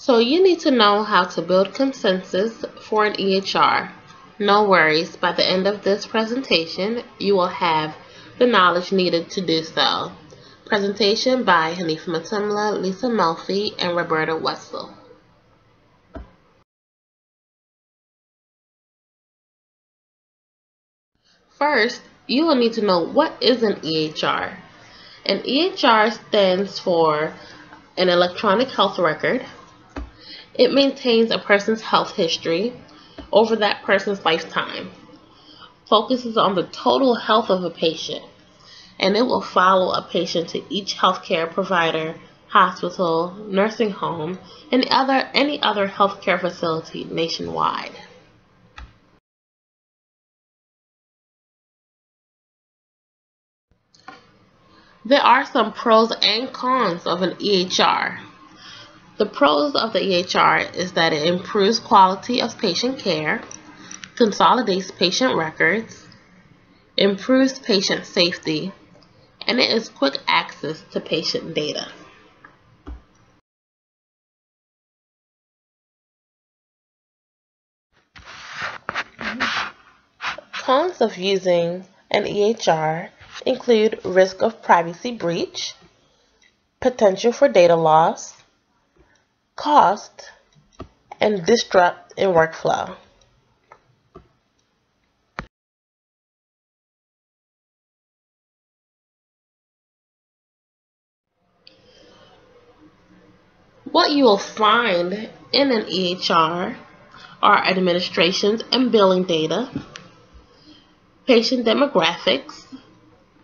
So you need to know how to build consensus for an EHR. No worries, by the end of this presentation, you will have the knowledge needed to do so. Presentation by Hanifa Matumla, Lisa Melfi, and Roberta Wessel. First, you will need to know what is an EHR. An EHR stands for an electronic health record. It maintains a person's health history over that person's lifetime, focuses on the total health of a patient, and it will follow a patient to each healthcare provider, hospital, nursing home, and any other healthcare facility nationwide. There are some pros and cons of an EHR. The pros of the EHR is that it improves quality of patient care, consolidates patient records, improves patient safety, and it is quick access to patient data. Cons of using an EHR include risk of privacy breach, potential for data loss, cost, and disrupt in workflow. What you will find in an EHR are administrations and billing data, patient demographics,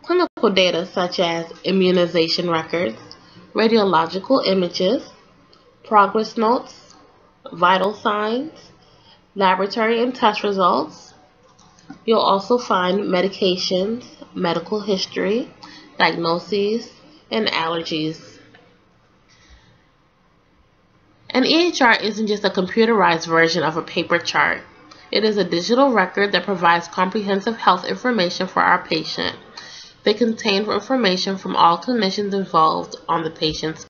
clinical data such as immunization records, radiological images, progress notes, vital signs, laboratory and test results. You'll also find medications, medical history, diagnoses, and allergies. An EHR isn't just a computerized version of a paper chart. It is a digital record that provides comprehensive health information for our patient. They contain information from all clinicians involved on the patient's.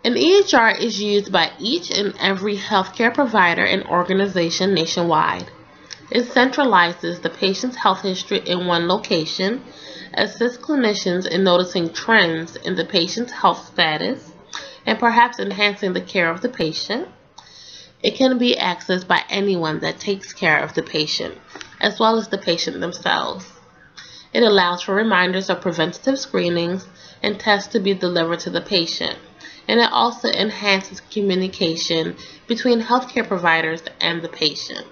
An EHR is used by each and every healthcare provider and organization nationwide. It centralizes the patient's health history in one location, assists clinicians in noticing trends in the patient's health status, and perhaps enhancing the care of the patient. It can be accessed by anyone that takes care of the patient, as well as the patient themselves. It allows for reminders of preventative screenings and tests to be delivered to the patient, and it also enhances communication between healthcare providers and the patient.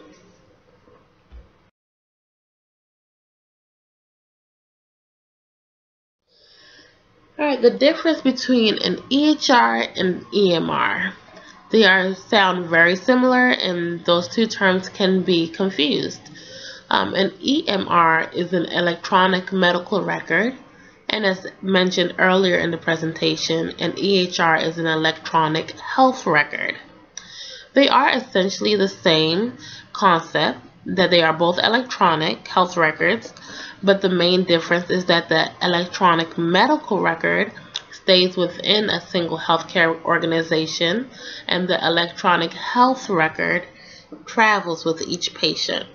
Alright, the difference between an EHR and EMR. They sound very similar, and those two terms can be confused. An EMR is an electronic medical record, and as mentioned earlier in the presentation, an EHR is an electronic health record. They are essentially the same concept, that they are both electronic health records, but the main difference is that the electronic medical record stays within a single healthcare organization, and the electronic health record travels with each patient.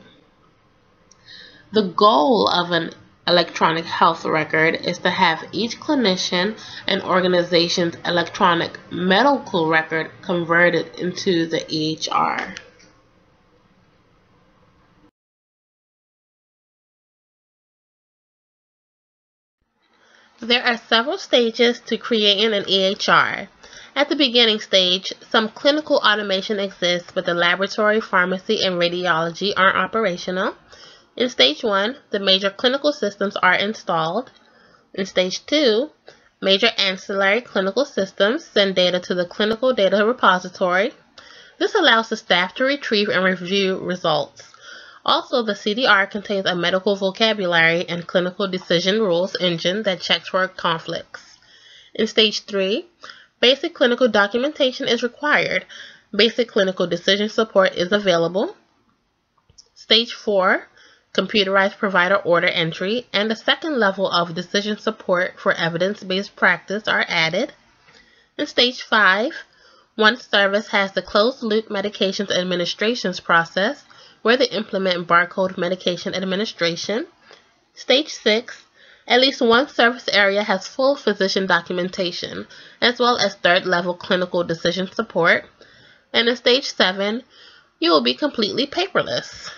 The goal of an electronic health record is to have each clinician and organization's electronic medical record converted into the EHR. There are several stages to creating an EHR. At the beginning stage, some clinical automation exists, but the laboratory, pharmacy, and radiology aren't operational. In stage 1, the major clinical systems are installed. In stage 2, major ancillary clinical systems send data to the clinical data repository. This allows the staff to retrieve and review results. Also, the CDR contains a medical vocabulary and clinical decision rules engine that checks for conflicts. In stage 3, basic clinical documentation is required. Basic clinical decision support is available. Stage 4, computerized provider order entry, and a second level of decision support for evidence-based practice are added. In Stage 5, one service has the closed-loop medications administrations process, where they implement barcode medication administration. Stage 6, at least one service area has full physician documentation, as well as third-level clinical decision support. And in Stage 7, you will be completely paperless.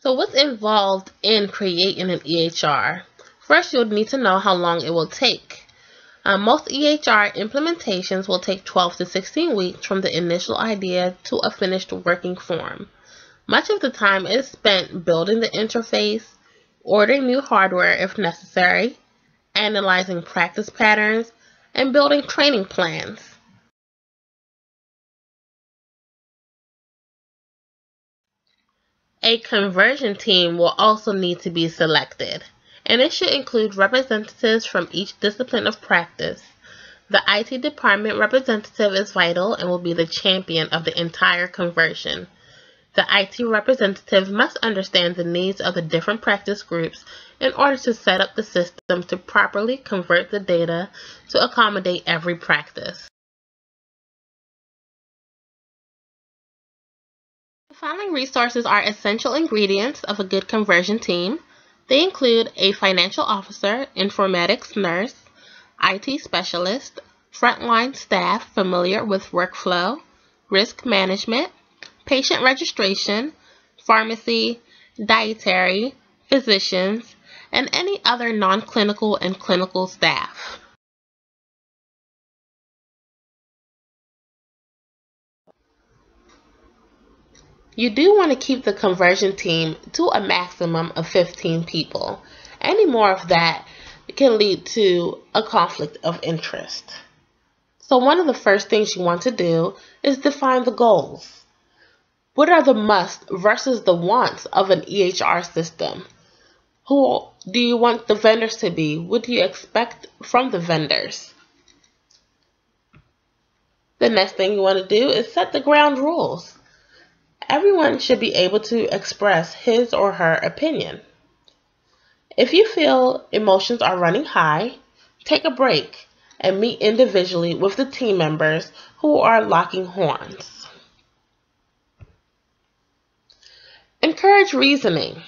So what's involved in creating an EHR? First, you'll need to know how long it will take. Most EHR implementations will take 12 to 16 weeks from the initial idea to a finished working form. Much of the time is spent building the interface, ordering new hardware if necessary, analyzing practice patterns, and building training plans. A conversion team will also need to be selected, and it should include representatives from each discipline of practice. The IT department representative is vital and will be the champion of the entire conversion. The IT representative must understand the needs of the different practice groups in order to set up the system to properly convert the data to accommodate every practice. The following resources are essential ingredients of a good conversion team. They include a financial officer, informatics nurse, IT specialist, frontline staff familiar with workflow, risk management, patient registration, pharmacy, dietary, physicians, and any other non-clinical and clinical staff. You do want to keep the conversion team to a maximum of 15 people. Any more of that can lead to a conflict of interest. So one of the first things you want to do is define the goals. What are the musts versus the wants of an EHR system? Who do you want the vendors to be? What do you expect from the vendors? The next thing you want to do is set the ground rules. Everyone should be able to express his or her opinion. If you feel emotions are running high, take a break and meet individually with the team members who are locking horns. Encourage reasoning.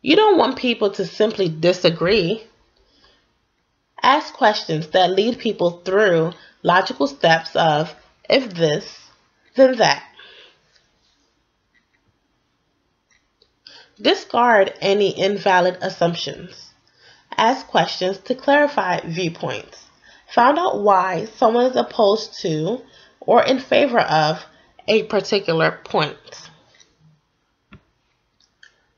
You don't want people to simply disagree. Ask questions that lead people through logical steps of if this, then that. Discard any invalid assumptions. Ask questions to clarify viewpoints. Find out why someone is opposed to or in favor of a particular point.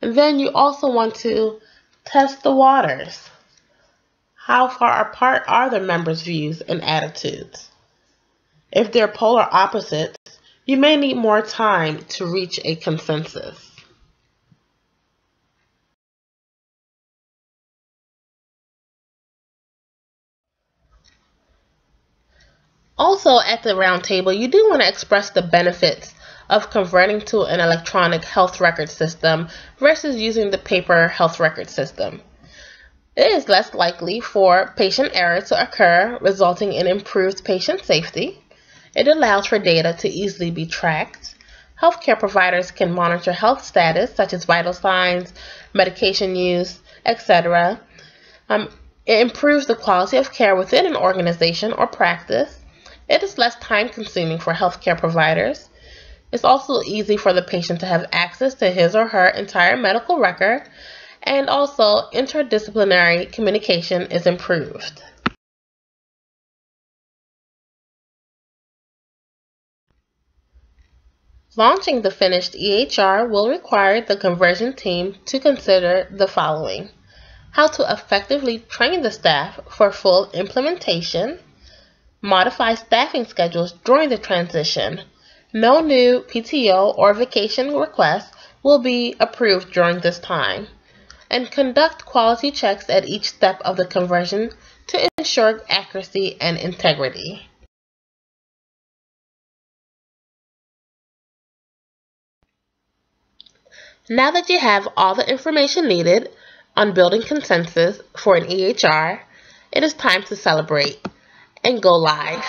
And then you also want to test the waters. How far apart are the members' views and attitudes? If they're polar opposites, you may need more time to reach a consensus. Also, at the round table, you do want to express the benefits of converting to an electronic health record system versus using the paper health record system. It is less likely for patient error to occur, resulting in improved patient safety. It allows for data to easily be tracked. Healthcare providers can monitor health status, such as vital signs, medication use, etc. It improves the quality of care within an organization or practice. It is less time-consuming for healthcare providers. It's also easy for the patient to have access to his or her entire medical record, and also interdisciplinary communication is improved. Launching the finished EHR will require the conversion team to consider the following: how to effectively train the staff for full implementation, modify staffing schedules during the transition. No new PTO or vacation requests will be approved during this time. and conduct quality checks at each step of the conversion to ensure accuracy and integrity. Now that you have all the information needed on building consensus for an EHR, it is time to celebrate and go live.